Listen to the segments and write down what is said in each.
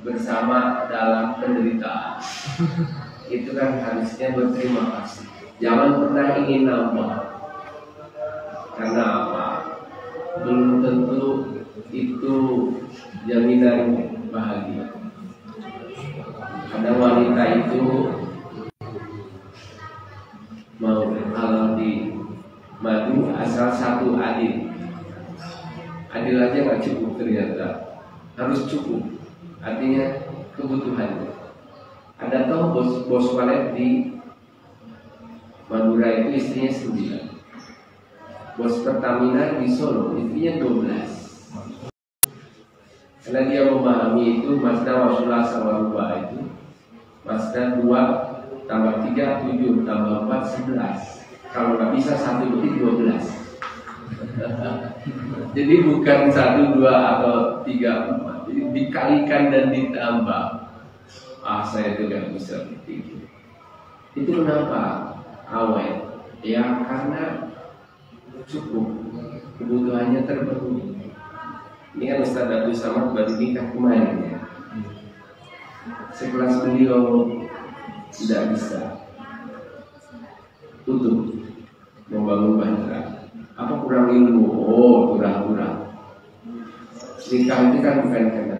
bersama dalam penderitaan. Itu kan harusnya berterima kasih. Jangan pernah ingin nambah. Karena apa? Belum tentu itu jaminan bahagia. Ada wanita itu mau halal di madu asal satu adil. Adil aja nggak cukup ternyata, harus cukup. Artinya kebutuhannya. Ada toh bos walet di Madura itu istrinya 9. Bos Pertamina di Solo istrinya 12. Karena dia memahami itu Mazda Wasulah Sawarubah itu Mazda 2 tambah 3 7 tambah 4 11. Kalau nggak bisa 1 lebih 12. Jadi bukan 1 2 atau 3 4. Jadi dikalikan dan ditambah. Saya itu nggak bisa berpikir. Itu kenapa awet? Ya karena cukup, kebutuhannya terpenuhi. Ini kan Ustaz Abdul Samad baru nikah kemarin ya. Sekelas beliau tidak bisa tutup membangun bahtera. Apa kurang ilmu? Oh, kurang. Nikah itu kan bukan karena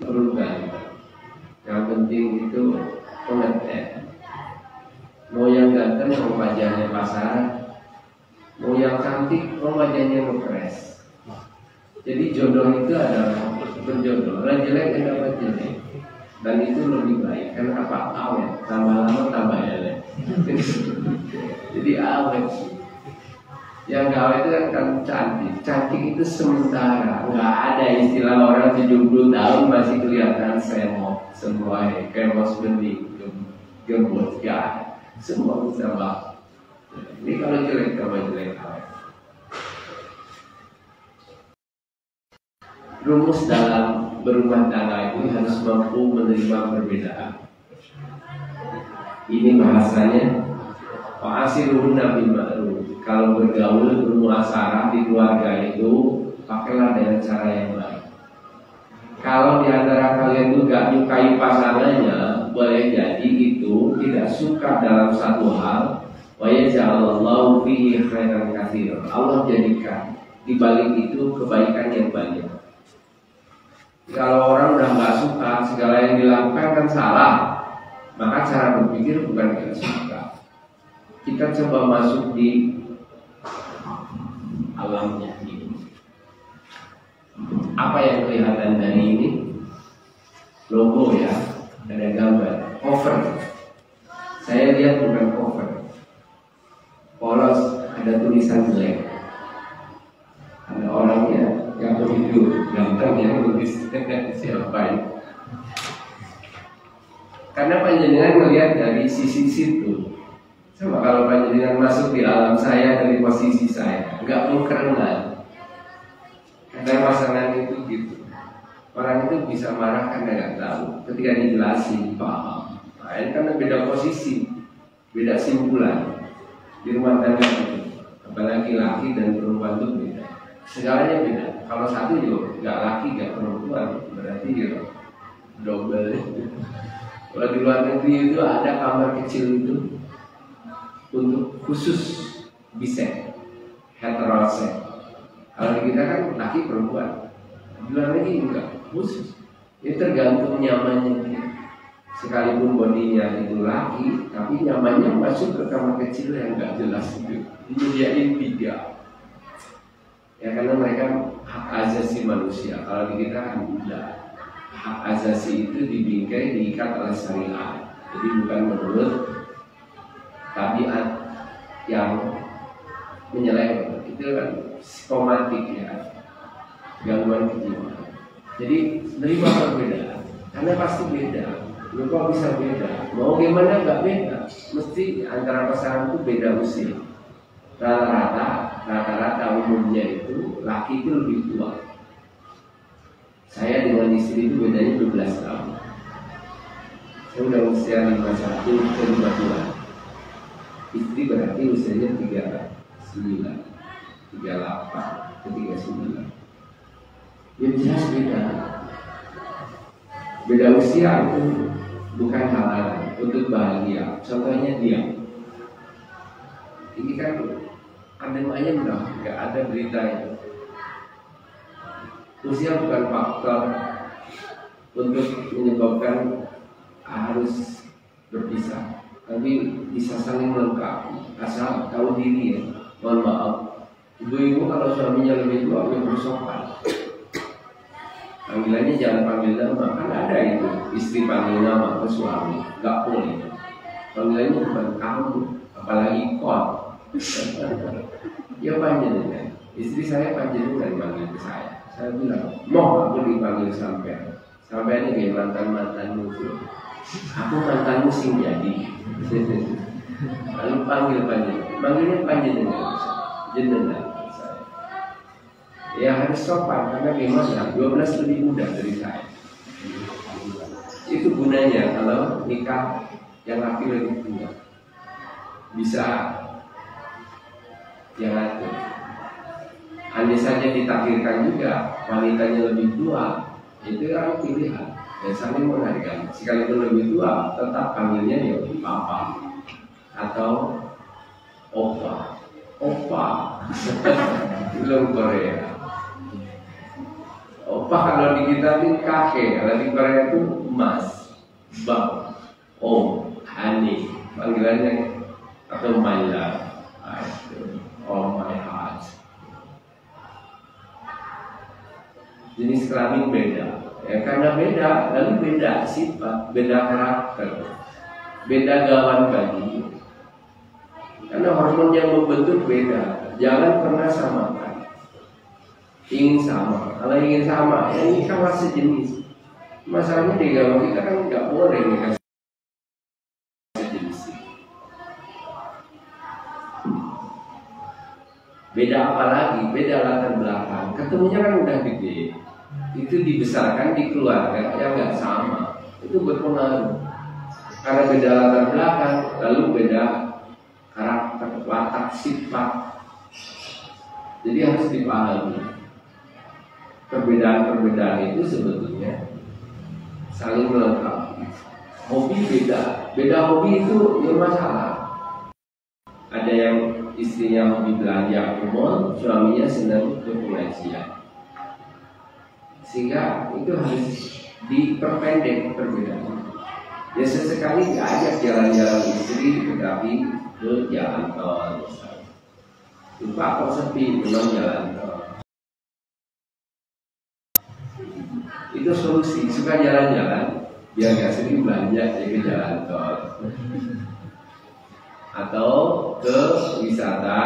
perubahan. Yang penting itu pengertian. Mau yang ganteng, mau wajahnya pasaran. Mau yang cantik, mau wajahnya ngepres. Jadi jodoh itu adalah berjodoh. Orang jelek yang dapat jelek. Dan itu lebih baik. Karena apa? Awet. Tambah lama tambah elek. Jadi awet. Yang awet itu kan cantik. Cantik itu sementara. Nggak ada istilah orang 70 tahun masih kelihatan semok. Semua kemos bening. Gembut. Ya. Semua bisa bak. Ini kalau jelek tambah jelek awet. Rumus dalam berumah tangga itu harus mampu menerima perbedaan. Ini bahasanya wa'asiruhunna bil ma'ruf. Kalau bergaul bermuasarah di keluarga itu pakailah dengan cara yang baik. Kalau di antara kalian itu gak menyukai pasangannya, boleh jadi itu tidak suka dalam satu hal. Wa yaj'alallahu fihi khairan katsiran. Allah jadikan di balik itu kebaikan yang banyak. Kalau orang udah nggak suka segala yang dilakukan kan salah, maka cara berpikir bukan kita suka. Kita coba masuk di alamnya ini. Apa yang kelihatan dari ini? Logo ya, ada gambar, cover. Saya lihat bukan cover. Polos, ada tulisan jelek. Ada orangnya yang begitu ganteng yang nulis siapa ini? Karena panjenengan melihat dari sisi situ. Coba kalau panjenengan masuk di alam saya dari posisi saya, nggak mengkerengan. Karena pasangan itu gitu. Orang itu bisa marah karena nggak tahu. Ketika dijelasin paham. Nah, ini karena beda posisi, beda simpulan di rumah tangga itu. Apalagi laki dan perempuan itu beda. Segalanya beda. Kalau satu juga nggak laki nggak perempuan, berarti ya double. Kalau di luar negeri itu ada kamar kecil itu untuk khusus bisex, heterosex. Kalau di kita kan laki perempuan, di luar negeri enggak khusus. Ini tergantung nyamannya dia. Sekalipun bodinya itu laki, tapi nyamannya masuk ke kamar kecil yang nggak jelas itu. Disediain 3. Ya karena mereka hak asasi manusia. Kalau di kita kan tidak. Hak asasi itu dibingkai, diikat oleh syariat. Jadi bukan menurut tabiat yang menyeleweng. Itu kan psikomatik ya, gangguan kejiwaan. Jadi menerima perbedaan, karena pasti beda. Lu kok bisa beda? Mau gimana nggak beda? Mesti antara pasangan itu beda usia. Rata-rata umumnya itu laki itu lebih tua. Saya dengan istri itu bedanya 12 tahun. Saya udah usia 51 ke 52. Istri berarti usianya 39, 38 ke 39. Ya jelas beda. Beda usia itu bukan halangan untuk bahagia. Contohnya dia. Ini kan adem ayem dong, nggak ada beritanya. Usia bukan faktor untuk menyebabkan harus berpisah, tapi bisa saling melengkapi. Asal tahu diri ya. Mohon maaf, ibu-ibu kalau suaminya lebih tua lebih bersopan. Panggilannya jangan panggil nama, kan ada itu istri panggil nama ke suami, nggak boleh. Panggilannya bukan kamu, apalagi kon. Ya panjenengan, istri saya panjenengan panggil ke saya. Saya bilang, mau aku dipanggil sampean. Sampean ini kayak mantanmu tuh. Aku mantanmu sing jadi. Lalu panggil panjenengan, manggilnya panjenengan, jenengan. Ya harus sopan karena gimana 12 lebih muda dari saya. Itu gunanya kalau nikah yang laki lebih tua. Bisa yang atur. Andai saja ditakdirkan juga wanitanya lebih tua, itu kan pilihan. Ya saling menghargai. Sekalipun lebih tua, tetap panggilnya ya papa atau opa. Opa. Belum Korea. Opa kalau di kita ini kakek, kalau di Korea itu mas, bang, om, honey, panggilannya atau my love, oh my heart. Jenis kelamin beda, ya karena beda, lalu beda sifat, beda karakter, beda gawan kaki. Karena hormon yang membentuk beda, jangan pernah samakan. Ingin sama, kalau ingin sama, ya ini kan masih jenis. Masalahnya di agama kita kan nggak boleh nikah sejenis. Beda apa lagi? Beda latar belakang. Ketemunya kan udah gede. Itu dibesarkan di keluarga yang nggak sama. Itu berpengaruh. Karena beda latar belakang, lalu beda karakter, watak, sifat. Jadi harus dipahami. Perbedaan-perbedaan itu sebetulnya saling melengkapi. Hobi beda, beda hobi itu ya masalah. Ada yang istrinya hobi belanja umum, suaminya senang ke pengajian. Sehingga itu harus diperpendek perbedaan. Ya sesekali diajak jalan-jalan istri, tetapi ke jalan tol. Lupa kok sepi, memang jalan tol. Itu solusi, suka jalan-jalan biar gak sering belanja ke jalan tol atau ke wisata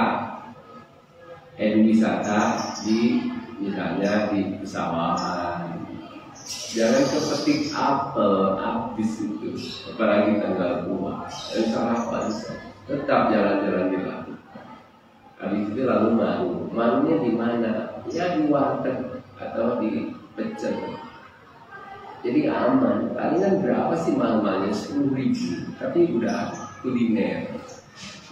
di misalnya di pesawahan. Jangan ke petik apel habis itu, apalagi tanggal tua salah konsep. Tetap jalan-jalan dilakukan. Habis itu lalu malunya di mana? Ya di warteg atau di pecel. Jadi aman. Palingan berapa sih mahal-mahalnya? 10.000. Tapi udah kuliner.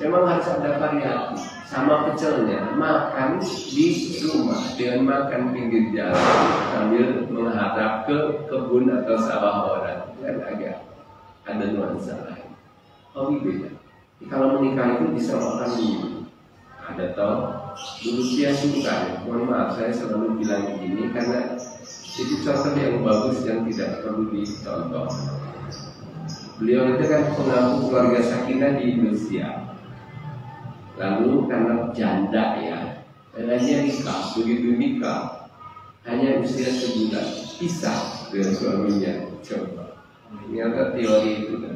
Memang harus ada variasi. Sama pecelnya, makan di rumah dengan makan pinggir jalan sambil menghadap ke kebun atau sawah orang. Kan agak ada nuansa lain. Hobi beda. Kalau menikah itu bisa makan dulu. Ada toh dulu dia suka. Mohon maaf saya selalu bilang begini karena itu contoh yang bagus yang tidak perlu dicontoh. Beliau itu kan pengaku keluarga sakinah di Indonesia. Lalu karena janda ya, dan dia nikah, begitu nikah hanya usia sebulan pisah dengan suaminya. Coba, ternyata teori itu kan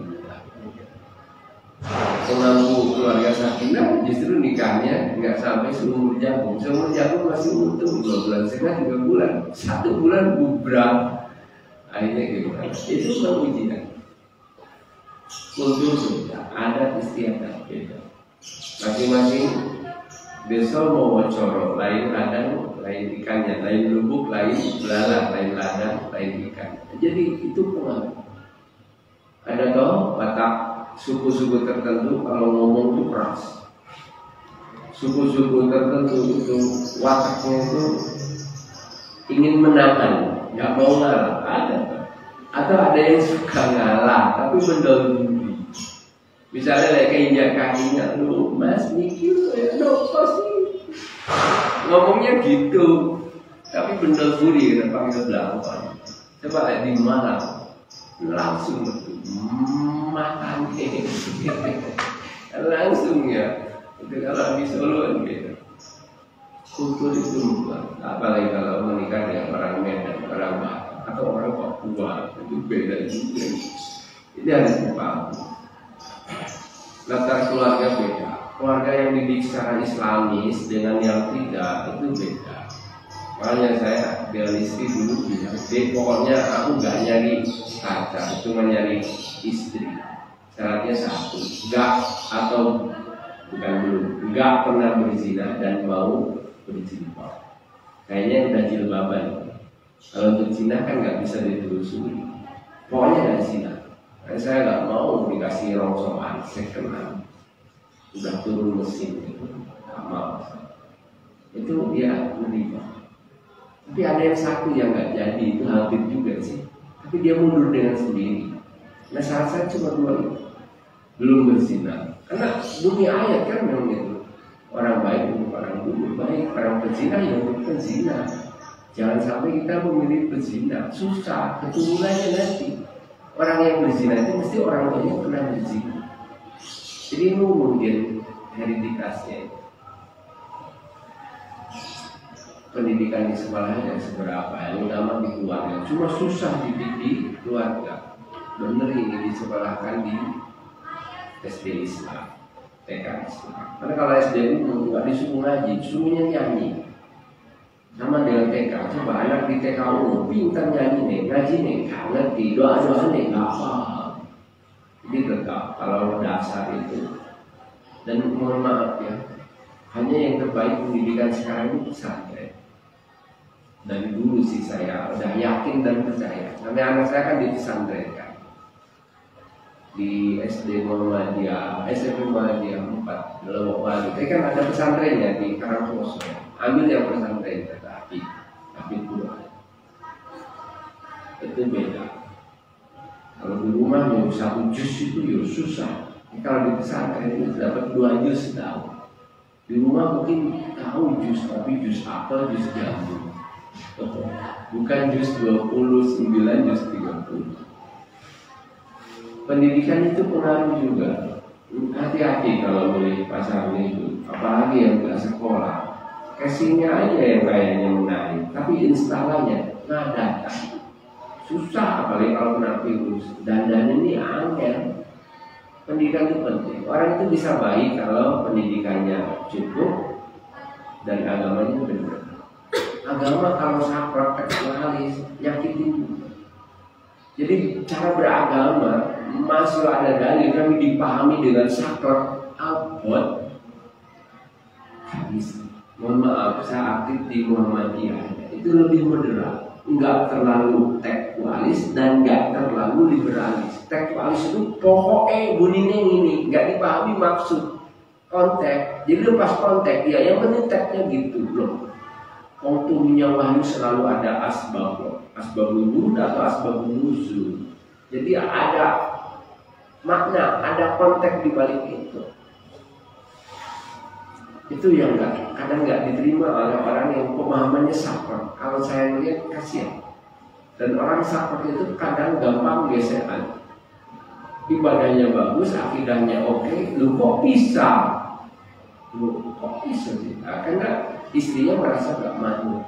mengampu keluarga sakinah, justru nikahnya nggak sampai seumur jagung. Seumur jagung masih untung 2 bulan setengah 3 bulan, 1 bulan gubrak. Akhirnya gimana? Itu bukan ujian. Kultur beda, adat istiadat beda. Masing-masing besok mau corok, lain ladang, lain ikannya, lain lubuk, lain belalang, lain ladang, lain ikan. Jadi itu pengaruh. Ada toh watak suku-suku tertentu kalau ngomong itu keras. Suku-suku tertentu itu wataknya itu ingin menangan, nggak mau ngalah. Ada. Atau ada yang suka ngalah tapi mendolimi. Misalnya kayak injak kakinya, lu mas mikir kenapa sih? Ngomongnya gitu, tapi mendolimi kenapa nggak belakang? Coba lihat di Malang, langsung makan langsung ya. Itu kalau di Solo kan beda. Kultur itu bukan, apalagi kalau menikah dengan orang Medan, orang Batak atau orang Papua, itu beda juga. Ini harus dipahami. Latar keluarga beda. Keluarga yang didik secara Islamis dengan yang tidak itu beda. Makanya saya bilang istri dulu bilang, pokoknya aku gak nyari pacar, cuma nyari istri. Syaratnya satu, gak atau bukan belum, gak pernah berzina dan mau berjilbab. Kayaknya udah jilbaban. Kalau untuk zina kan gak bisa ditelusuri. Pokoknya gak zina. Karena saya gak mau dikasih rongsokan, saya kenal. Udah turun mesin itu, gak mau. Itu dia menerima. Tapi ada yang satu yang nggak jadi, itu hampir juga sih. Tapi dia mundur dengan sendiri. Nah salah saya cuma 2 itu. Belum berzina. Karena bunyi ayat kan memang itu. Orang baik untuk orang dulu baik, orang berzina ya untuk berzina. Jangan sampai kita memilih berzina. Susah, keturunannya nanti. Orang yang berzina itu mesti orang tuanya pernah berzina. Jadi ini mungkin hereditasnya. Pendidikan di sekolahnya seberapa, yang utama di keluarga. Cuma susah dididik keluarga. Bener ini disekolahkan di SD Islam, TK Islam. Karena kalau SD itu nggak disuruh ngaji, suruhnya nyanyi. Sama dengan TK. Coba anak di TK pintar nyanyi nih, ngaji nih, nggak ngerti, doa nih, nggak paham. Jadi tetap kalau dasar itu. Dan mohon maaf ya, hanya yang terbaik pendidikan sekarang ini pesantren. Dari dulu sih saya udah yakin dan percaya. Sampai anak saya kan di pesantren kan, di SD Muhammadiyah, SMP Muhammadiyah 4 Lewok Bali. Tapi kan ada pesantrennya di Karangposo. Ambil yang pesantren tapi Quran. Itu beda. Kalau di rumah mau 1 juz itu ya susah. Kalau di pesantren itu dapat 2 juz setahun. Di rumah mungkin tahu juz, tapi juz apa, juz jambu. Bukan juz 29, juz 30. Pendidikan itu pengaruh juga. Hati-hati kalau beli pasar itu, apalagi yang nggak sekolah. Casingnya aja yang kayaknya menarik, tapi installannya nggak datang. Susah, apalagi kalau kena virus. Dan ini angel. Pendidikan itu penting. Orang itu bisa baik kalau pendidikannya cukup dan agamanya benar. Agama kalau saya praktek nyakitin. Jadi cara beragama masih ada dalil kami dipahami dengan saklek abot. Habis. Mohon maaf, saya aktif di Muhammadiyah. Itu lebih moderat, enggak terlalu tekstualis dan enggak terlalu liberalis. Tekstualis itu pokoknya bunyinya ini, enggak dipahami maksud konteks. Jadi lepas konteks, ya yang penting teksnya gitu loh. Kontumnya wahyu selalu ada asbabul wurud atau asbabul nuzul. Jadi ada makna, ada konteks di balik itu. Itu yang kadang nggak diterima oleh orang yang pemahamannya saklek. Kalau saya lihat kasihan. Dan orang saklek itu kadang gampang gesekan. Ibadahnya bagus, akidahnya oke, lu kok bisa? Lu kok bisa sih? Karena istrinya merasa gak makmur.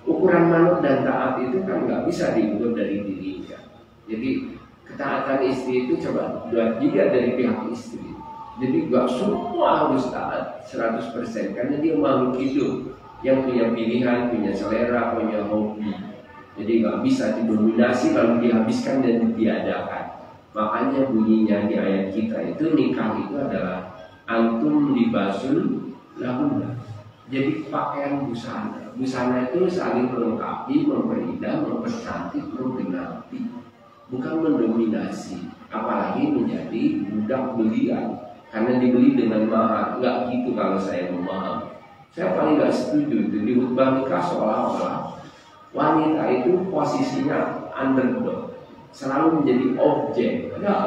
Ukuran manut dan taat itu kan nggak bisa diukur dari dirinya. Jadi ketaatan istri itu coba buat juga dari pihak istri. Jadi gak semua harus taat 100% karena dia makhluk hidup yang punya pilihan, punya selera, punya hobi. Jadi gak bisa didominasi lalu dihabiskan dan ditiadakan. Makanya bunyinya di ayat kita itu nikah itu adalah antum libasul lahunna. Jadi pakaian busana. Busana itu saling melengkapi, memperindah, mempercantik, menggenapi, bukan mendominasi. Apalagi menjadi budak belian karena dibeli dengan mahal. Enggak gitu kalau saya memahami. Saya paling nggak setuju itu di khutbah nikah seolah-olah wanita itu posisinya underdog, selalu menjadi objek. Enggak.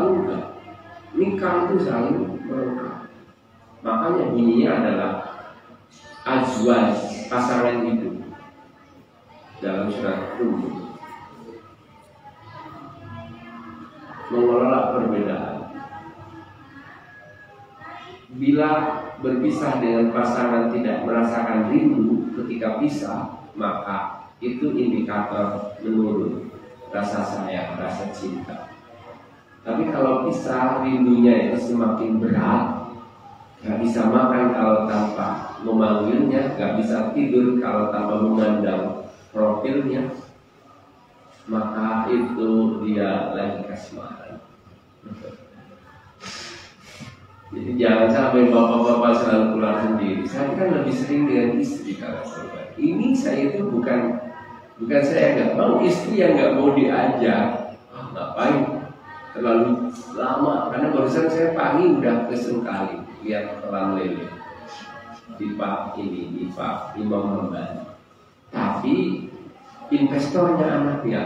Nikah itu saling melengkapi. Makanya bunyinya adalah azwaj, pasangan hidup dalam surat Rum. Mengelola perbedaan. Bila berpisah dengan pasangan tidak merasakan rindu ketika pisah, maka itu indikator menurun rasa sayang, rasa cinta. Tapi kalau pisah, rindunya itu semakin berat. Gak bisa makan kalau tanpa memanggilnya, gak bisa tidur kalau tanpa memandang profilnya, maka itu dia lagi kasmaran. Jadi jangan sampai bapak-bapak selalu pulang sendiri. Saya kan lebih sering dengan istri kalau saya. Ini saya itu bukan saya nggak mau, istri yang nggak mau diajak. Ngapain? Terlalu lama. Karena barusan saya pagi udah kesel kali lihat kolam lele di Pak Imam Hambali. Tapi investornya anaknya,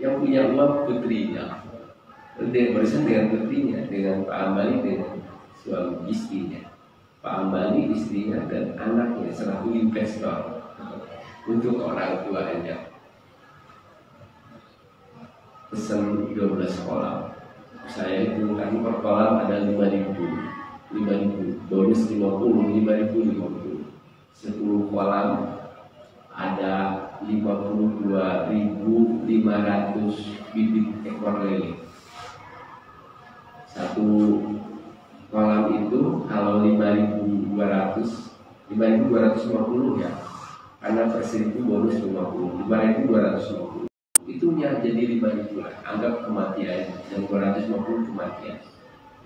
yang punya uang putrinya. Barusan dengan putrinya, dengan Pak Hambali, dengan suami istrinya. Pak Hambali, istrinya dan anaknya selaku investor untuk orang tuanya. Pesan 12 kolam. Saya itu kan per kolam ada 5.000, bonus 50, 5.050. 10 kolam ada 52.500 bibit ekor lele. Satu kolam itu kalau 5.250 ya, karena per 1.000 bonus 50, 5.250. Itunya jadi 5.000 lah. Anggap kematian yang 250 kematian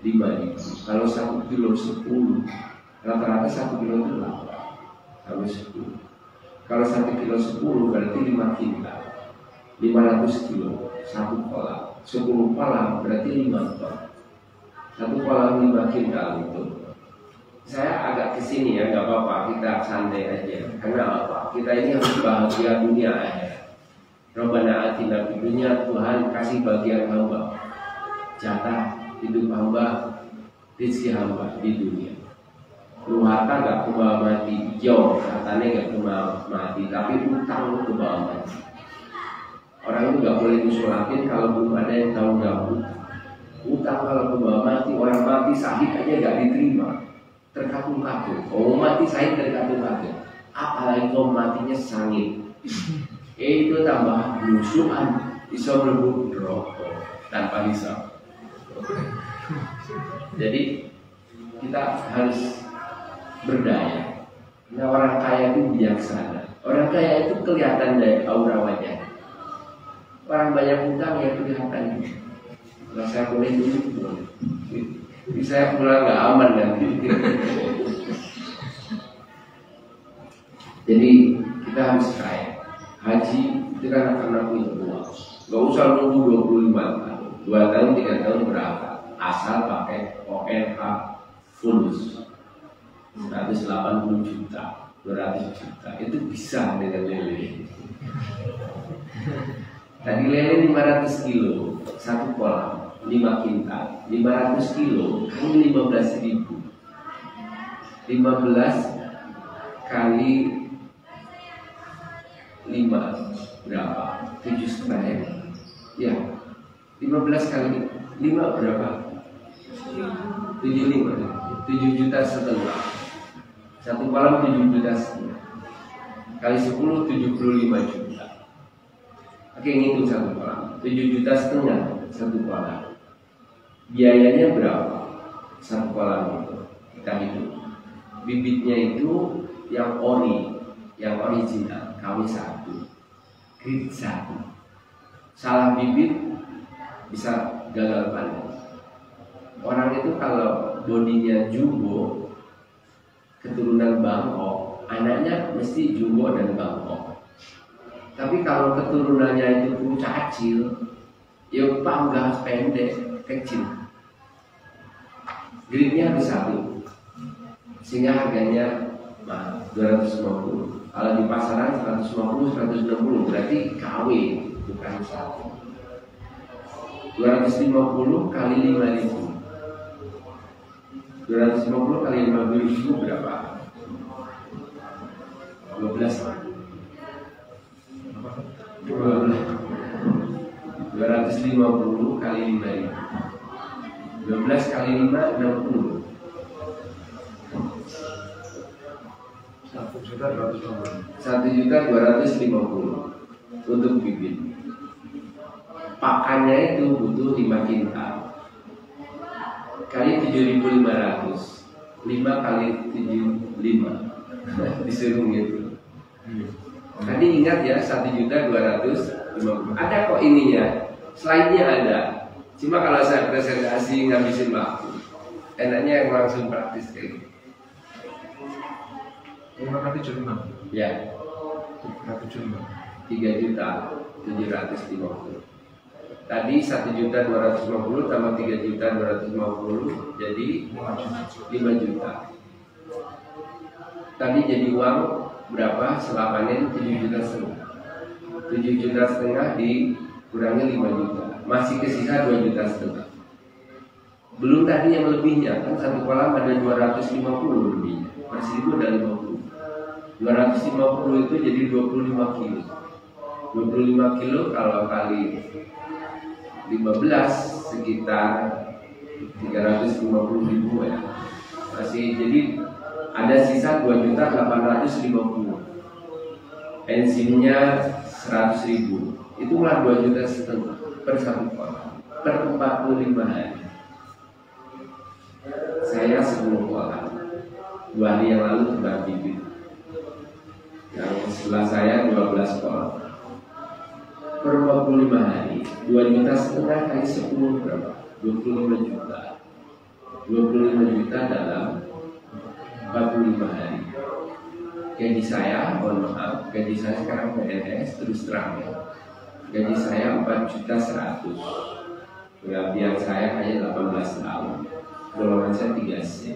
5.000. Kalau 1 kilo 10, rata-rata 1 kilo itu 8. Kalau 10. Kalau 1 kilo 10 berarti 5 kintal. 500 kilo 1 kolam. 10 kolam berarti 5 ton. 1 kolam 5 kintal itu. Saya agak kesini ya, nggak apa-apa, kita santai aja. Karena apa? Kita ini harus bahagia dunia aja. Rabbana atina fid dunya, Tuhan kasih bagian hamba, jatah hidup hamba, rezeki hamba di dunia. Lu harta gak kebawa mati, jauh katanya gak kebawa mati, tapi utang lu kebawa mati. Orang itu gak boleh disulatin kalau belum ada yang tahu gak utang kalau kebawa mati, orang mati sahih aja gak diterima, terkatung-katung. Oh mati sahih terkatung-katung, apalagi kau matinya sangit. Itu tambah blusukan, bisa melebur rokok tanpa hisab. Jadi kita harus berdaya. Nah, orang kaya itu bijaksana. Orang kaya itu kelihatan dari aura wajah. Orang banyak utang ya kelihatan. Kalau saya boleh dulu, boleh. Saya pulang nggak aman nanti. Jadi kita harus kaya. Haji itu kan akan punya uang. Gak usah nunggu 25 tahun, 2 tahun, 3 tahun berapa. Asal pakai ONH fulus 180 juta, 200 juta. Itu bisa dengan lele. Tadi lele 500 kilo, 1 kolam, 5 kintal. 500 kilo kali 15.000. 15 kali 5 berapa? 7,5 ya? Ya, 15 kali 5 berapa? 7,5, 7,5 juta. 1 kolam 7,5 juta. kali 10 75 juta. Oke, ngitung satu kolam 7,5 juta satu kolam. Biayanya berapa satu kolam itu? Kita hitung. Bibitnya itu yang original, KW1, grade 1. Salah bibit bisa gagal panen. Orang itu kalau bodinya jumbo, keturunan Bangkok, anaknya mesti jumbo dan Bangkok. Tapi kalau keturunannya itu kecil, ya panggang pendek, kecil. Grade-nya harus 1, sehingga harganya 250. Kalau di pasaran 150, 160, berarti KW bukan 1. 250 kali 5.000. 250 kali 50.000 berapa? 12. 250 kali 5.000. 12 kali 5 60. 1.250 untuk bibit. Pakannya itu butuh 5 kintal kali 7.500. 5 kali 75 disuruh gitu. Tadi ingat ya 1.250. Ada kok ininya, slide-nya ada. Cuma kalau saya presentasi ngabisin waktu. Enaknya yang langsung praktis kayak gitu. 5 Ya, 3.750. Tadi 1.250 tambah 3.250 jadi 5 juta. Tadi jadi uang berapa setelah panen? 7,5 juta. 7,5 juta dikurangi 5 juta, masih kesisa 2,5 juta. Belum tadi yang lebihnya, kan satu kolam ada 250 lebihnya, masih itu ada 50. 250 itu jadi 25 kilo. 25 kilo kalau kali 15 sekitar 350.000 ya. Masih jadi ada sisa 2.850.000. Bensinnya 100.000. Itulah 2,5 juta per satu kolam per 45 hari. Saya 10 kolam. 2 hari yang lalu sudah bibit. Yang sebelah saya 12 kolam. Per 45 hari 2,5 juta kali 10 berapa? 25 juta. 25 juta dalam 45 hari. Gaji saya, mohon maaf, gaji saya sekarang PNS terus terang ya. Gaji saya 4.100.000. Pengabdian saya hanya 18 tahun. Golongan saya 3C.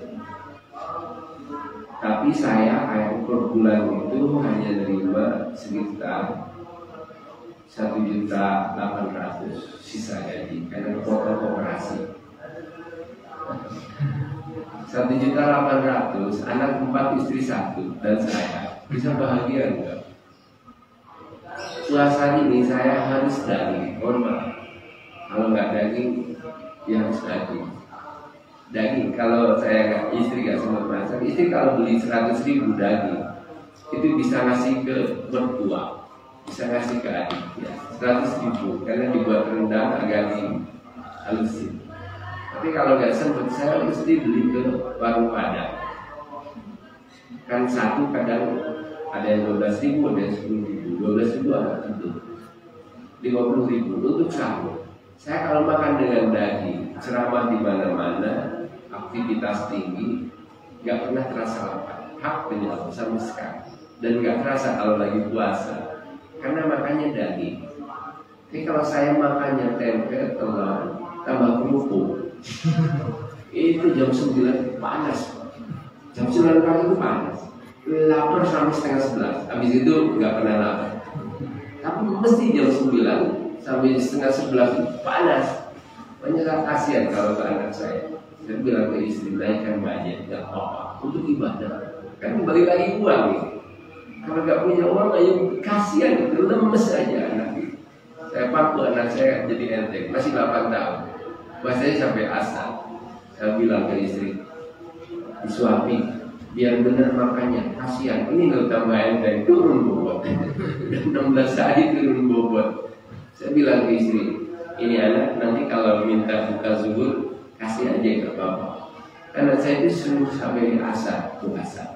Tapi saya kayak per bulan itu hanya nerima sekitar 1.800.000 sisa gaji karena potong koperasi. 1.800.000 anak 4 istri 1 dan saya bisa bahagia enggak? Puasa ini saya harus daging, normal. Kalau nggak daging, ya harus daging. Daging kalau saya istri nggak sempat masak, istri kalau beli 100.000 daging itu bisa ngasih ke mertua, bisa ngasih ke adik ya 100.000 karena dibuat rendang agak halusin. Tapi kalau nggak sempat saya mesti beli ke warung Padang. Kan satu kadang ada yang 12.000, ada yang 10.000, 12.000 ada itu 50.000 untuk sahur. Saya kalau makan dengan daging, ceramah di mana-mana, aktivitas tinggi, nggak pernah terasa lapar, hak dengan sama sekali, dan nggak terasa kalau lagi puasa, karena makannya daging. Tapi kalau saya makannya tempe, telur, tambah kerupuk, itu jam 9 panas, jam 9 pagi itu panas, lapar sampai setengah 11, habis itu nggak pernah lapar. Tapi mesti jam 9 sampai setengah 11 panas. Banyak kasihan kalau ke anak saya. Saya bilang ke istri, naikkan budget, nggak apa-apa, untuk ibadah. Kan balik lagi uang nih. Kalau nggak punya uang, ayo kasihan, lemes aja anak itu. Saya paku anak saya jadi enteng, masih 8 tahun. Bahasanya sampai asal. Saya bilang ke istri, disuapi, biar benar makannya. Kasihan, ini nggak tambahin dan turun bobot. Udah 16 hari turun bobot. Saya bilang ke istri, ini anak nanti kalau minta buka zuhur kasih aja nggak apa-apa. Karena saya itu suruh sampai asar puasa.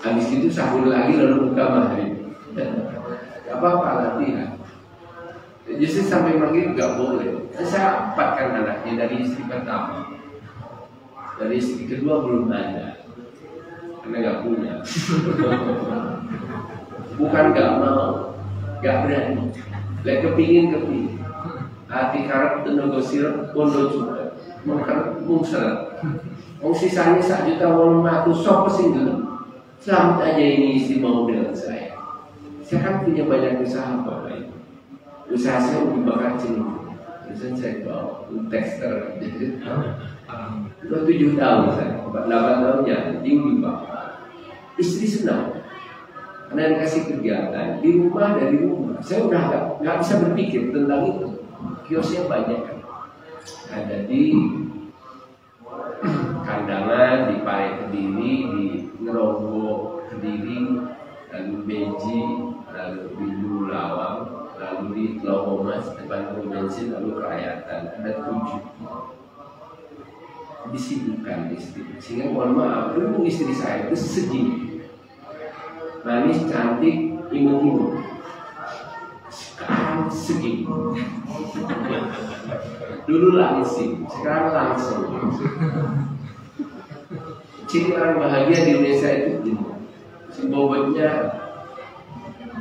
Habis itu sahur lagi lalu buka maghrib. Gak apa-apa latihan. Justru sampai maghrib gak boleh. Saya empatkan anaknya dari istri pertama. Dari istri kedua belum ada. Karena gak punya. Bukan gak mau, gak berani. Lek kepingin. Hati karep tenaga sirap bondo juga. Makan mungsel. Sisanya 1.800.000 sok sing dulu. Selamat aja ini istri mau dengan saya. Saya kan punya banyak usaha Bapak Ibu. Usaha saya untuk bakar jenuh. Terus saya bawa tekster. Udah 7 tahun saya, 8 tahunnya tinggi Bapak. Istri senang. Karena dikasih kegiatan di rumah dari rumah. Saya udah nggak bisa berpikir tentang itu. Kiosnya banyak kan. Ada di Kandangan, di Pare Kediri, di Ngeronggo Kediri, lalu Beji, lalu di Bulu Lawang, lalu di Lowomas, depan pom bensin, lalu Kerayatan. Ada 7. Disibukkan istri. Sehingga mohon maaf, dulu istri saya itu segini, manis, cantik, imut-imut. Sekarang segini. Dulu langsing, sekarang langsung. Ciri orang bahagia di Indonesia itu gini, si bobotnya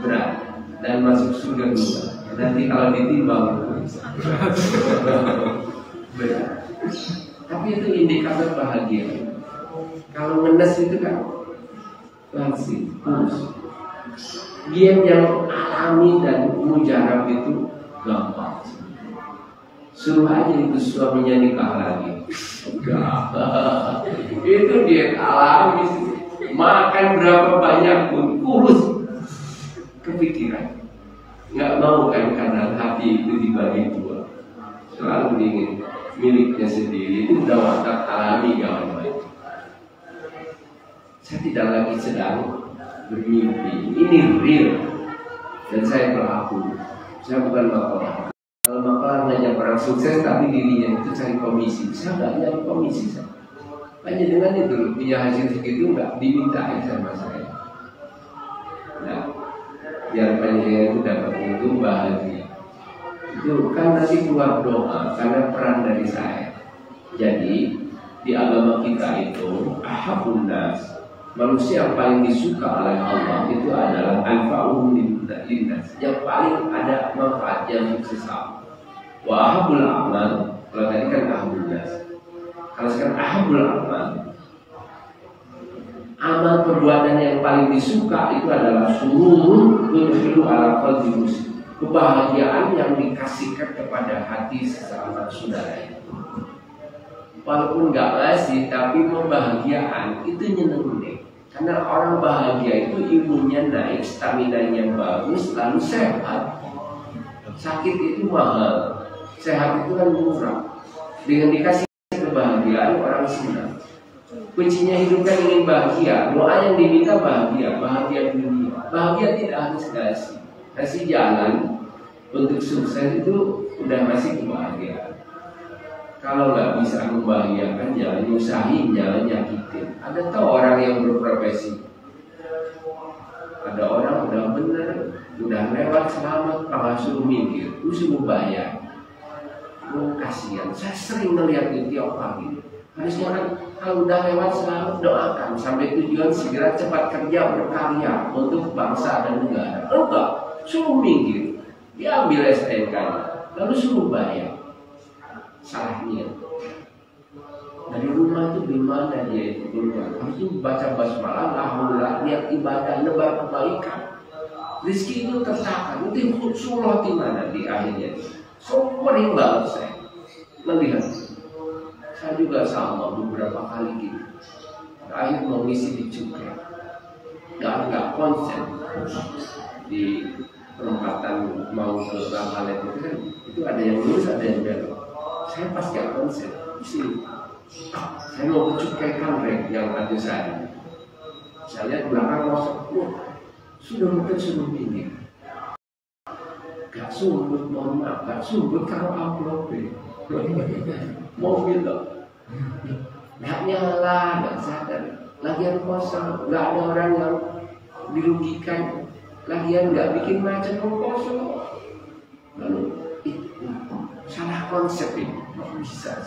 berat dan masuk surga dulu. Nanti kalau ditimbang berat. Tapi itu indikator bahagia. Kalau ngenes itu kan langsing, kurus. Diet yang alami dan mujarab itu gampang. Suruh aja itu suaminya nikah lagi. Itu diet alami. Makan berapa banyak pun kurus. Kepikiran. Nggak mau kan karena hati itu dibagi 2. Selalu ingin miliknya sendiri. Itu udah watak alami kawan-kawan. Saya tidak lagi sedang bermimpi. Ini real. Dan saya pelaku. Saya bukan makalah. Kalau makalah ngajak orang sukses tapi dirinya itu cari komisi. Saya nggak nyari komisi. Hanya dengan itu punya hasil segitu nggak dimintain sama saya. Nah, biar panjenengan itu dapat untung bahagia. Itu kan nanti keluar doa karena peran dari saya. Jadi di agama kita itu ahabun nas, manusia yang paling disuka oleh Allah itu adalah anfa'uhum linnas, yang paling ada manfaat yang sukses. Wa ahabul amal, kalau tadi kan ahabul nas. Kalau sekarang ahabul amal perbuatan yang paling disuka itu adalah sururun tudkhilu ala qalbi muslim, kebahagiaan yang dikasihkan kepada hati sesama saudara. Walaupun nggak ngasih, tapi membahagiaan itu nyenengin. Karena orang bahagia itu imunnya naik, stamina-nya bagus, lalu sehat. Sakit itu mahal, sehat itu kan murah. Dengan dikasih kebahagiaan orang senang. Kuncinya hidup kan ingin bahagia. Doa yang diminta bahagia, bahagia dunia. Bahagia tidak harus kasih jalan untuk sukses itu udah masih kebahagiaan. Kalau nggak bisa membahagiakan, jangan nyusahin, jangan nyakitin. Ada tahu orang yang berprofesi, ada orang udah bener, udah lewat selamat, malah suruh minggir, lu suruh bayar. Oh kasihan, saya sering melihat di tiap pagi. Harusnya kan kalau udah lewat selamat doakan sampai tujuan, segera cepat kerja berkarya untuk bangsa dan negara. Enggak, suruh minggir, dia ambil STNK-nya, lalu suruh bayar. Salahnya dari rumah itu gimana dia itu keluar, harus baca basmalah, alhamdulillah, niat ibadah, nebar kebaikan. Rizki itu tertakar, itu khusyuk di mana di akhirnya. Sering banget saya melihat. Saya juga sama beberapa kali gitu. Akhir mau ngisi di cukai, nggak konsen di perempatan mau ke Bangkalan itu kan, itu ada yang lurus, ada yang belok. Saya pas gak konsen di sini. Saya mau ke cukai Kangrek yang ada saya. Saya lihat belakang kosong, sudah mungkin suruh minggir. Gak sumbut, mohon maaf, gak sumbut kalau amplop mobil loh. Gak nyala, gak sadar. Lagian kosong, gak ada orang yang dirugikan. Lagian gak bikin macet kosong. Lalu salah konsep ini. Bisa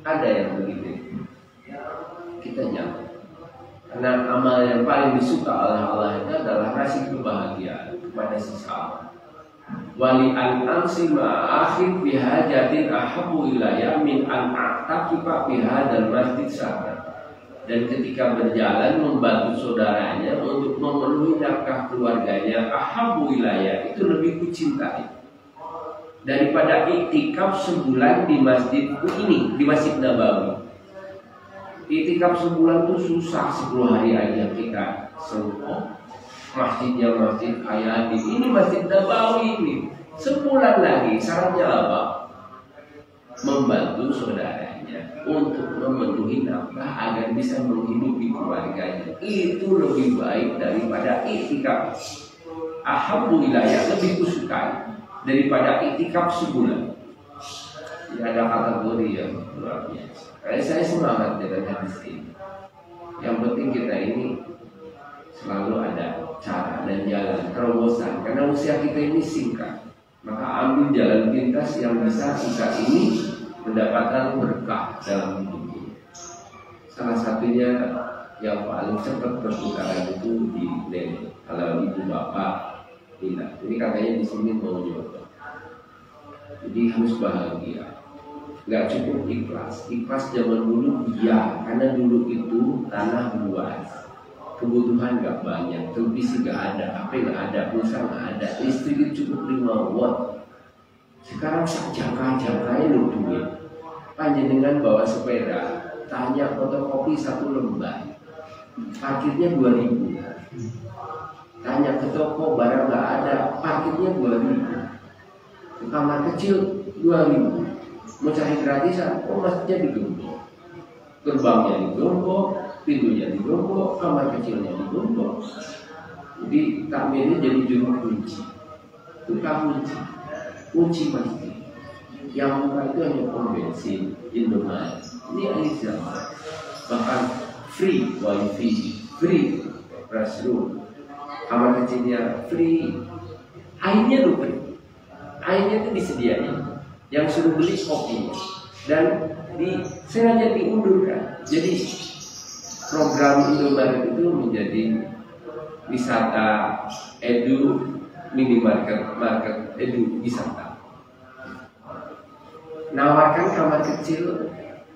ada yang begitu. Kita nyampe. Karena amal yang paling disuka oleh Allah itu adalah ngasih kebahagiaan kepada sesama. Wali an amsi ma'akhir bihajatin ahabu ilayya min an a'taqifa bihadal masjid sana. Dan ketika berjalan membantu saudaranya untuk memenuhi nafkah keluarganya, ahabu ilayya itu lebih kucintai daripada iktikaf sebulan di masjid ini, di Masjid Nabawi. Iktikaf sebulan itu susah, 10 hari aja kita semua. Masjidnya masjid Hayati, ini Masjid Nabawi ini. Sebulan lagi, syaratnya apa? Membantu saudaranya untuk memenuhi nafkah agar bisa menghidupi keluarganya. Itu lebih baik daripada iktikaf. Alhamdulillah, lebih kusukai daripada iktikaf sebulan. Ini ada kategori yang luar biasa. Saya semangat dengan hadis ini. Yang penting kita ini selalu ada cara dan jalan terobosan. Karena usia kita ini singkat, maka ambil jalan pintas yang bisa kita ini mendapatkan berkah dalam hidup ini. Salah satunya yang paling cepat perputaran itu di nenek. Kalau ibu bapak tidak, ini katanya di sini mau nyoba. Jadi harus bahagia. Gak cukup ikhlas. Ikhlas zaman dulu iya, karena dulu itu tanah luas, kebutuhan gak banyak, televisi gak ada, HP gak ada, pulsa gak ada, listrik cukup 5 watt. Sekarang jangka-jangkanya lu duit. Panjenengan bawa sepeda, tanya fotokopi 1 lembar, parkirnya 2.000. Tanya ke toko barang gak ada, parkirnya 2.000. Ke kamar kecil 2.000. Mau cari gratisan, masjidnya digembok, gerbangnya digembok, pintunya digembok, kamar kecilnya digembok. Jadi takmirnya jadi juru kunci, tukang kunci masjid. Yang buka itu hanya pom bensin, Indomaret. Ini Aisyah, bahkan free wifi, free restroom, kamar kecilnya free, airnya tuh free, airnya itu disediain. Yang suruh beli kopi dan sengaja diundurkan. Jadi program Indomaret itu menjadi wisata edu, minimarket, market edu wisata. Nawarkan kamar kecil,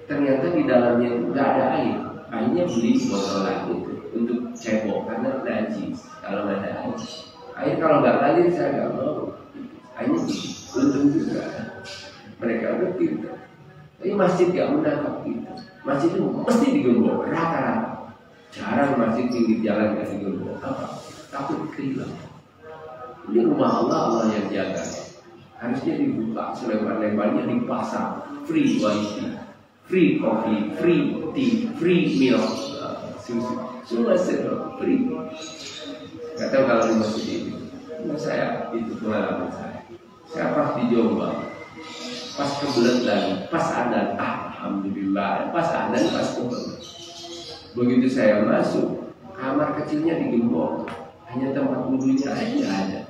ternyata di dalamnya nggak ada air. Airnya beli botolan itu untuk cebok karena najis. Kalau nggak ada air, kalau nggak ngalir saya nggak mau. Airnya untung juga. Mereka udah pintar. Tapi masjid gak menangkap itu. Masjid itu mesti digembok rata-rata. Jarang masjid pinggir jalan gak digembok. Apa? Takut kehilangan. Ini rumah Allah, Allah yang jaga. Harusnya dibuka selebar-lebarnya, dipasang free wifi, free coffee, free tea, free milk, susu. Semua serba free. Gak tahu kalau di masjid ini. Saya itu pengalaman saya. Saya pas di Jombang. Pas kebelet lagi, pas adzan, alhamdulillah, pas adzan, pas kebelet. Begitu saya masuk, kamar kecilnya digembok, hanya tempat wudhunya aja ada.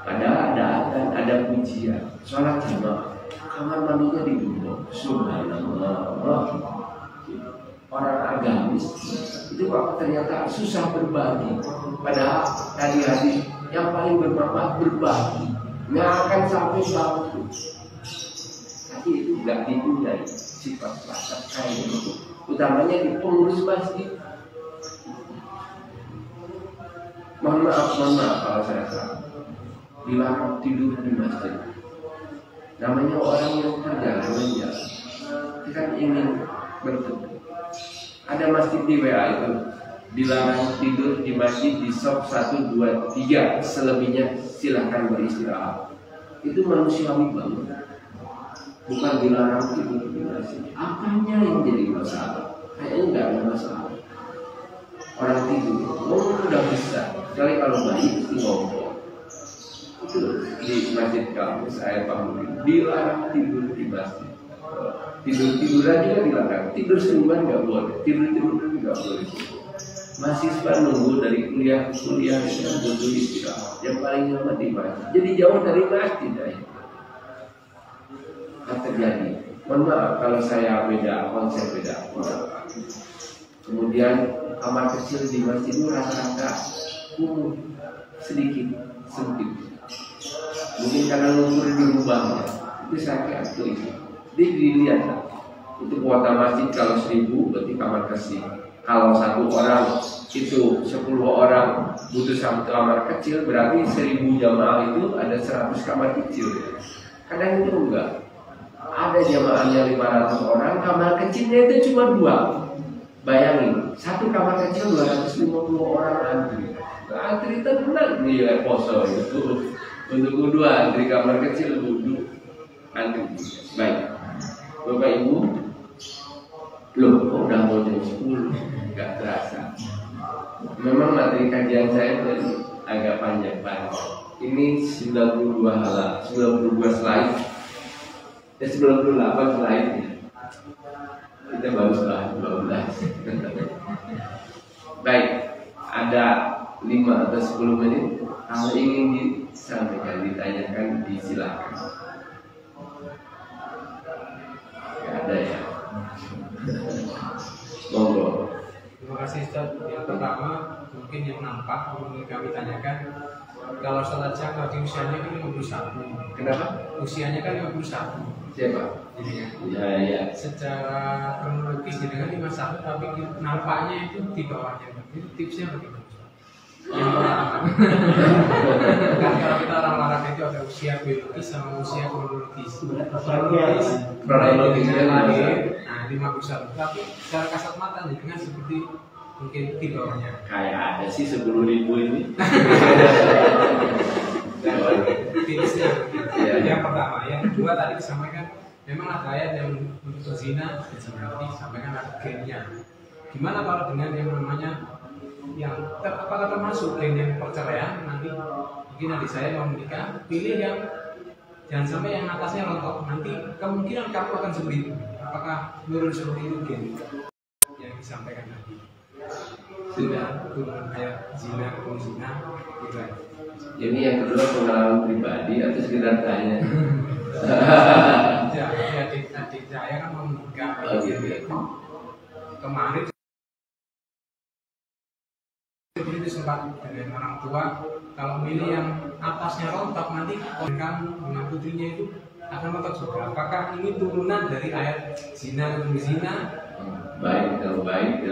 Padahal ada adzan, ada pujian, sholat jamaah, kamar mandinya digembok. Subhanallah. Orang agamis itu kok ternyata susah berbagi. Padahal tadi hadis yang paling bermanfaat berbagi, nggak akan sampai bangkrut. Itu gak dipunyai sifat rasa kaya itu, utamanya di pengurus masjid. Mohon maaf kalau saya salah. Dilarang tidur di masjid. Namanya orang yang perjalanan ya, kita ingin bertemu. Ada masjid di WA itu dilarang tidur di masjid di shop 1, 2, 3, selebihnya silahkan beristirahat. Itu manusiawi banget. Bukan dilarang tidur di masjid. Apanya yang jadi masalah? Kayaknya nggak ada masalah. orang tidur, udah besar. Kali kalau bayi itu ngobrol. Itu di masjid kami saya pahami dilarang tidur di masjid. Tidur-tiduran juga dilarang. Tidur sendirian nggak boleh. Tidur-tiduran nggak boleh. Mahasiswa nunggu dari kuliah ke kuliah itu butuh istirahat. Yang paling lama di masjid. Jadi jauh dari masjid ya. Terjadi. Mohon maaf kalau saya beda konsep beda. Kemudian kamar kecil di masjid itu rata-rata kumuh, sedikit sempit. Mungkin karena lumpur di rumahnya. Itu saya kira itu. Dia dilihat itu kuota masjid kalau 1000 berarti kamar kecil. Kalau 1 orang itu 10 orang butuh 1 kamar kecil, berarti 1000 jamaah itu ada 100 kamar kecil. Kadang itu enggak. Ada jamaahnya 500 orang, kamar kecilnya itu cuma 2. Bayangin, 1 kamar kecil 250 orang antri. Antri tenang nih poso itu. Untuk wudu antri kamar kecil wudu antri. Baik. Bapak Ibu, loh kok udah mau jam 10, nggak terasa. Memang materi kajian saya tadi agak panjang. Ini 92 halaman, 92 slide, 98 slide. Kita baru setelah 12. Baik, ada 5 atau 10 menit. Kalau ingin disampaikan, ditanyakan, disilakan. Ada ya. Monggo. Terima kasih Ustaz. Yang pertama mungkin yang nampak mungkin kami tanyakan, kalau sholat jam tadi usianya kan 51. Kenapa? Usianya kan 51. Siapa? Ya. Secara kronologis dengan 51 tapi nampaknya itu di bawahnya. Itu tipsnya bagaimana? Yang pertama, kan kalau kita orang olahraga itu ada usia biologis sama usia kronologis. Kronologisnya lahir, nah 51. Tapi secara kasat mata dengan seperti mungkin di bawahnya. Kayak ada sih 10.000 ini. Tipsnya. Yang pertama, yang kedua tadi disampaikan memang ada ayat yang untuk zina disampaikan ada gennya. Gimana kalau dengan yang namanya yang apakah termasuk yang perceraian nanti mungkin adik saya mau menikah, pilih yang jangan sampai yang atasnya rontok, nanti kemungkinan kamu akan seperti itu. Apakah menurut seperti itu gen yang disampaikan tadi sudah turun kayak zina gitu aja. Ini yang kedua pengalaman pribadi atau sekedar tanya? Ya, adik saya kan mau menikah kemarin. Itu sempat dengan orang tua, kalau milih yang atasnya rontok nanti kamu dengan putrinya itu akan rontok juga. Apakah ini turunan dari ayat zina dan zina? Baik, kalau baik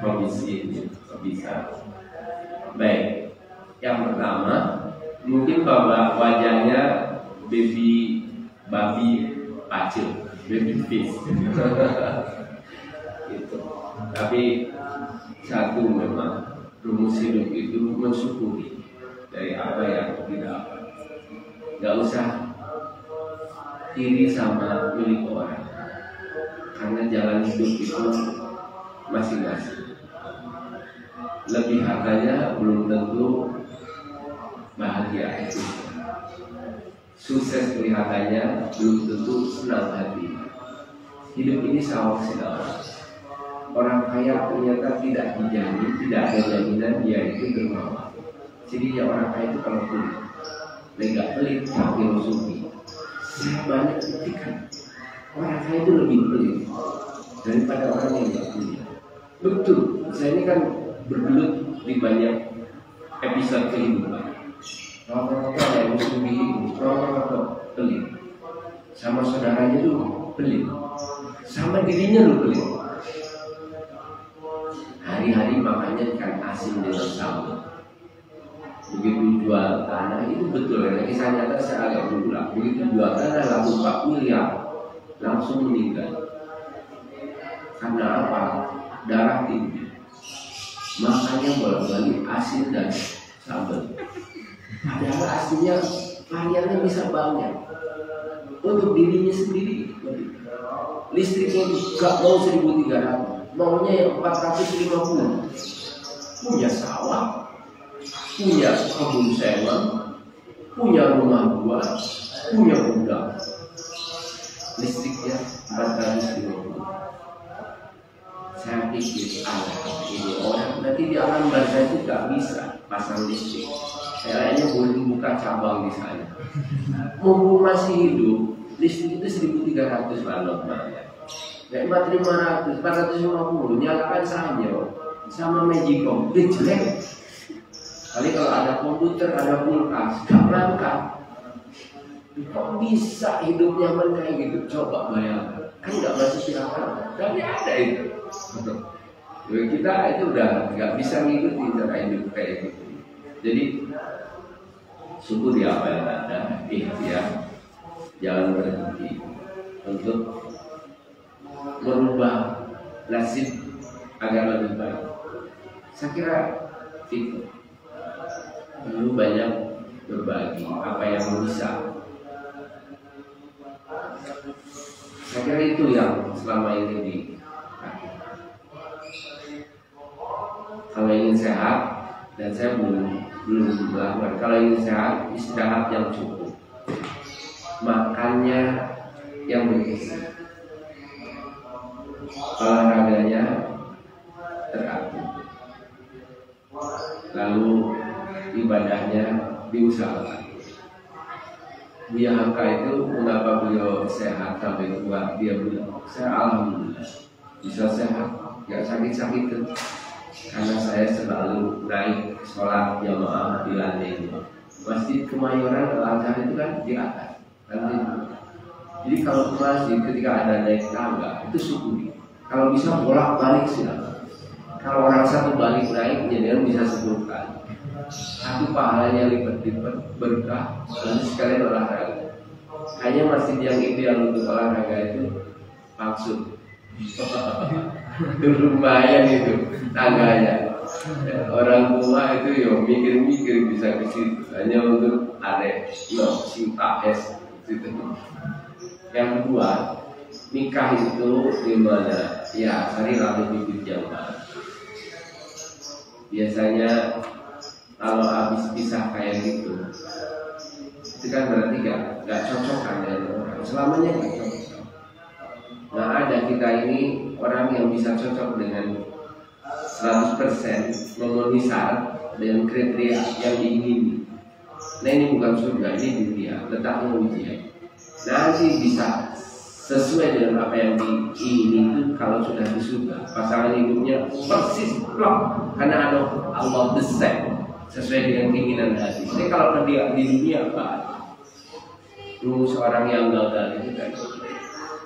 komisi bisa. Baik, yang pertama mungkin bahwa wajahnya babi pacil, baby fish. Gitu. Tapi satu memang rumus hidup itu mensyukuri dari apa yang didapat. Gak usah iri sama milik orang, karena jalan hidup itu masing-masing. Lebih hartanya belum tentu bahagia itu. Sukses kelihatannya belum tentu senang hati. Hidup ini sawah sinar. Orang kaya ternyata tidak dijamin, tidak ada jaminan dia itu dermawan. Jadi ya orang kaya itu kalau pelit, nggak pelit filosofi. Saya banyak buktikan orang kaya itu lebih pelit daripada orang yang nggak punya. Betul, saya ini kan bergelut di banyak episode kehidupan. Rata-rata yang musuhi, rata-rata pelit. Sama saudaranya tuh pelit, sama dirinya lu pelit. Hari-hari makannya ikan asin dengan sambal. Begitu jual tanah, itu betul ya, kisah nyata saya agak berulang. Begitu jual tanah laku 4 miliar, langsung meninggal. Karena apa? Darah tinggi. Makannya bolak-balik asin dan sambal. Padahal aslinya variannya bisa banyak. Untuk dirinya sendiri, listriknya gak mau 1.300. Maunya yang 450. punya sawah, punya kebun sewang, punya rumah buah, punya gudang. Listriknya 450. Saya pikir ini orang nanti di alam barzah itu gak bisa pasang listrik. Kayaknya boleh buka cabang di sana. Mumpung masih hidup, listrik itu 1.300 watt ya. Kayak 4.500, 450 nyalakan saja sama Magicom, dia jelek. Kali kalau ada komputer, ada kulkas, gak berangkat. Kok bisa hidup nyaman kayak gitu? Coba bayangkan, kan gak masuk di akal. Tapi ada itu. Kita itu udah nggak bisa ngikutin cara hidup kayak gitu. Jadi syukuri apa yang ada, ikhtiar, jangan berhenti untuk merubah nasib agar lebih baik. Saya kira itu. Dulu banyak berbagi apa yang bisa. Saya kira itu yang selama ini di. Kalau ingin sehat, dan saya belum melakukan. Kalau ingin sehat, istirahat yang cukup, makannya yang bergizi, olahraganya teratur, lalu ibadahnya diusahakan. Buya Hamka itu mengapa beliau sehat sampai tua, dia bilang, saya alhamdulillah bisa sehat, gak sakit-sakit tuh. Karena saya selalu naik sholat jamaah di lantai 2. Masjid Kemayoran Al-Azhar itu kan di atas lantai 2. Jadi kalau ke masjid ketika ada naik tangga itu syukuri. Kalau bisa bolak-balik silakan. Kalau orang satu balik naik jadi bisa 10 kali. Satu pahalanya lipat-lipat berkah, lalu sekalian olahraga. Hanya masjid yang ideal untuk olahraga itu maksud. Lumayan itu tangganya. Orang tua itu yo mikir-mikir bisa ke situ hanya untuk ada cinta es gitu. Yang kedua, nikah itu gimana? Ya, cari lalu bibit jamaah. Biasanya kalau habis pisah kayak gitu, itu kan berarti gak cocok kan dengan orang. Selamanya gak cocok. Nah ada kita ini orang yang bisa cocok dengan 100% memenuhi syarat dengan kriteria yang diingini. Nah ini bukan surga, ini dunia, letaknya ujian. Nanti bisa sesuai dengan apa yang diingini itu kalau sudah di surga. Pasangan hidupnya persis plok, karena ada Allah desain sesuai dengan keinginan hati. Ini kalau di dunia apa? Dulu seorang yang gagal itu kan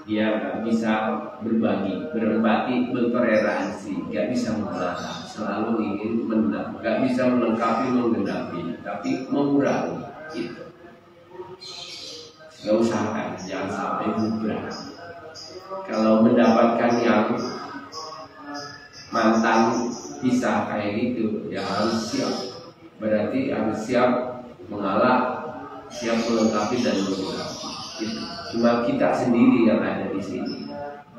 dia nggak bisa berbagi, berempati, bertoleransi, nggak bisa mengalah, selalu ingin menang, nggak bisa melengkapi, menggenapi, tapi mengurangi gitu. Nggak usahakan, jangan sampai mudah. Kalau mendapatkan yang mantan bisa kayak gitu, ya harus siap. Berarti harus siap mengalah, siap melengkapi dan menggenapi. Gitu. Cuma kita sendiri yang ada di sini.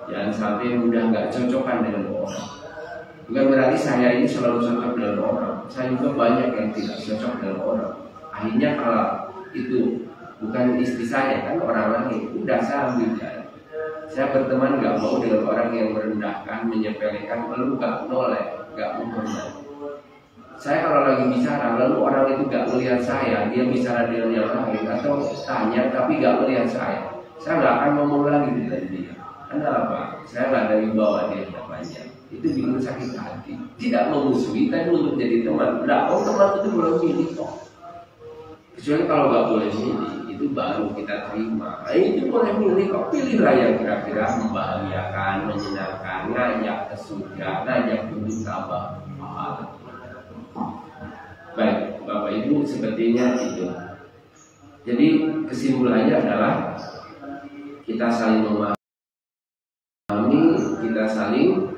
Jangan sampai mudah nggak cocokan dengan orang. Bukan berarti saya ini selalu cocok dengan orang. Saya juga banyak yang tidak cocok dengan orang. Akhirnya kalau itu bukan istri saya kan orang lain, udah saya ambil jalan. Saya berteman nggak mau dengan orang yang merendahkan, menyepelekan, lalu nggak noleh, nggak menghormati. Saya kalau lagi bicara, lalu orang itu gak melihat saya, dia bicara dengan yang lain atau tanya tapi gak melihat saya nggak akan ngomong lagi dengan dia. Kenapa? Saya nggak dari bawah dia depannya. Itu bikin sakit hati. Tidak memusuhi, tapi untuk jadi teman. Nah, teman itu belum milih kok. Kecuali kalau nggak boleh milih, itu baru kita terima. Nah, itu boleh milih kok. Pilihlah yang kira-kira membahagiakan, menyenangkan, ngajak ke surga, ngajak ke sabar. Baik, Bapak Ibu, sepertinya itu. Jadi kesimpulannya adalah kita saling memahami, kita saling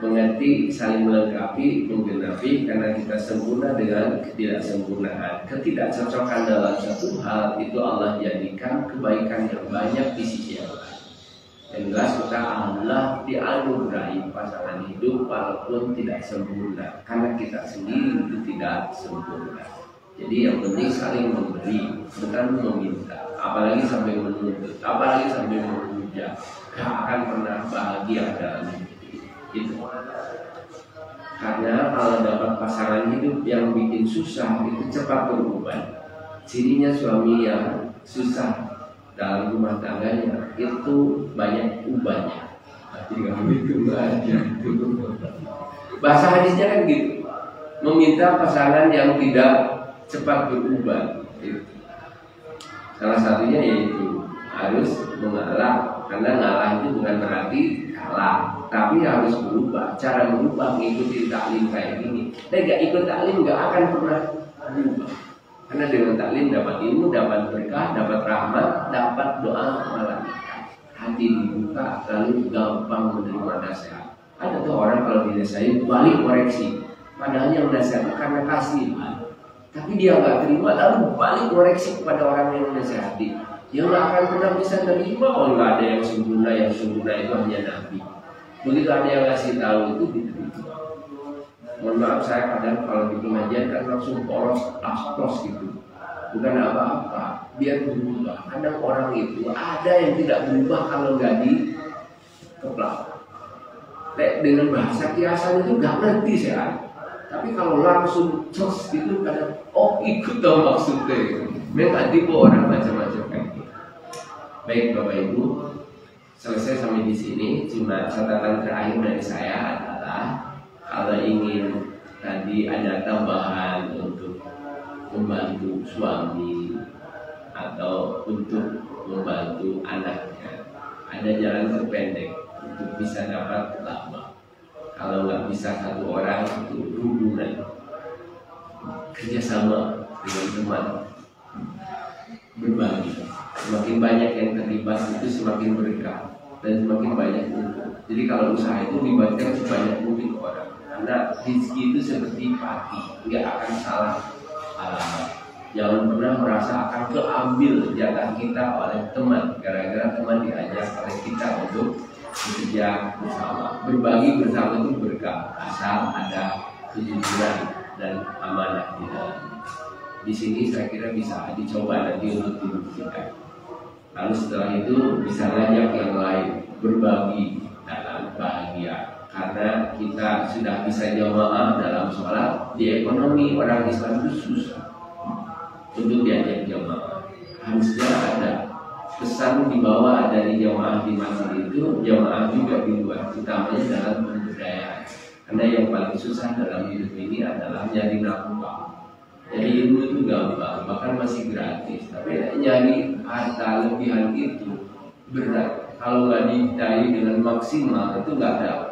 mengerti, saling melengkapi, menggenapi, karena kita sempurna dengan ketidaksempurnaan. Ketidakcocokan dalam satu hal itu Allah jadikan kebaikan yang banyak di sisi yang lain. Yang jelas kita Allah dianugerahi pasangan hidup walaupun tidak sempurna, karena kita sendiri itu tidak sempurna. Jadi yang penting saling memberi, bukan meminta, apalagi sampai menuntut, apalagi sampai memuja. Gak akan pernah bahagia dalam hidup itu. Karena kalau dapat pasangan hidup yang bikin susah itu cepat berubah. Cirinya suami yang susah dalam rumah tangganya itu banyak ubahnya. Tinggal itu aja. Bahasa hadisnya kan gitu, meminta pasangan yang tidak cepat berubah. Salah satunya yaitu harus mengalah, karena ngalah itu bukan berarti kalah, tapi harus berubah. Cara berubah mengikuti taklim kayak gini. Dan gak ikut taklim gak akan pernah berubah. Karena dengan taklim dapat ilmu, dapat berkah, dapat rahmat, dapat doa malaikat. Hati dibuka, lalu gampang menerima nasihat. Ada tuh orang kalau dinasihati balik koreksi, padahal yang nasihat karena kasih, tapi dia nggak terima, lalu balik koreksi kepada orang yang menasihati. Dia nggak akan pernah bisa terima. Oh, nggak ada yang sempurna itu hanya Nabi. Begitu ada yang ngasih tahu itu diterima. Mohon maaf, saya kadang kalau di pengajian kan langsung polos, aspros gitu. Bukan apa-apa, biar berubah. Kadang orang itu ada yang tidak berubah kalau nggak dikeplak. Dengan bahasa kiasan itu nggak ngerti saya. Tapi kalau langsung cos gitu kadang ikut dong maksudnya. Memang tipe orang macam-macam kayak gitu. Baik Bapak Ibu, selesai sampai di sini. Cuma catatan terakhir dari saya adalah kalau ingin tadi ada tambahan untuk membantu suami atau untuk membantu anaknya, ada jalan terpendek untuk bisa dapat lama. Kalau nggak bisa satu orang itu hubungan kerjasama dengan teman, berbagi. Semakin banyak yang terlibat itu semakin berkah dan semakin banyak untung. Jadi kalau usaha itu libatkan sebanyak mungkin orang, karena rezeki itu seperti padi, nggak akan salah alamat. Jangan pernah merasa akan keambil jatah kita oleh teman gara-gara teman diajak oleh kita untuk bekerja bersama. Berbagi bersama itu berkah asal ada kejujuran dan amanah di dalam. Di sini saya kira bisa dicoba nanti untuk dibuktikan. Lalu setelah itu bisa ngajak yang lain berbagi dalam bahagia. Karena kita sudah bisa jamaah dalam sholat, di ekonomi orang Islam itu susah untuk diajak jamaah. Harusnya ada pesan dibawa dari jamaah di masjid itu, jamaah juga di luar, utamanya dalam pemberdayaan. Karena yang paling susah dalam hidup ini adalah nyari nafkah. Jadi ilmu itu gampang, bahkan masih gratis. Tapi nyari harta lebihan itu berat. Kalau nggak dicari dengan maksimal itu nggak dapat.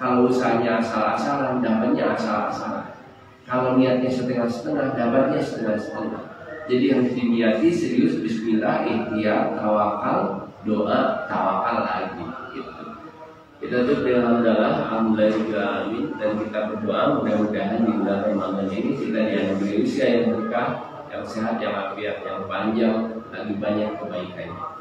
Kalau usahanya asal-asalan, dapatnya asal-asalan. Kalau niatnya setengah-setengah, dapatnya setengah-setengah. Jadi yang diniati serius, bismillah, ikhtiar, tawakal, doa, tawakal lagi. Gitu. Kita tutup dengan alhamdulillah, amin. Dan kita berdoa mudah-mudahan di bulan Ramadan ini kita dianugerahi usia yang berkah, yang sehat, yang afiat, yang panjang, lagi banyak kebaikannya.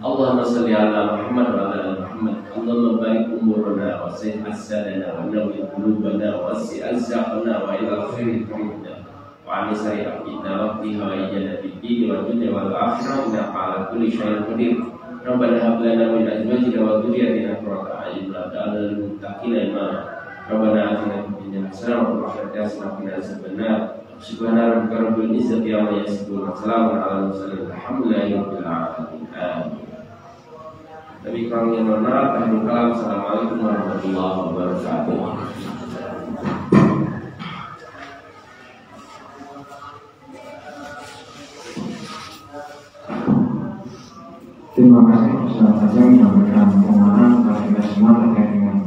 Allahumma salli ala Muhammad wa ala Muhammad. Allahumma barik umurana wa sahih asadana wa nawwir qulubana wa wasi' arzaqana wa ila khairi turidna wa ala sari aqidna wa qina wa ijana fid din wa dunya wal akhirah innaka ala kulli syai'in qadir. Rabbana hab lana min azwajina wa dhurriyyatina qurrata a'yun waj'alna lil muttaqina imama. Rabbana atina fid dunya hasanah wa fil akhirati hasanah wa qina adzabannar. Subhana rabbika rabbil izzati amma yasifun wa salamun alal mursalin walhamdulillahi rabbil alamin. Tapi kalau yang benar, Assalamualaikum warahmatullahi wabarakatuh. Terima kasih Ustaz Azam yang memberikan pemahaman kepada kita semua terkait dengan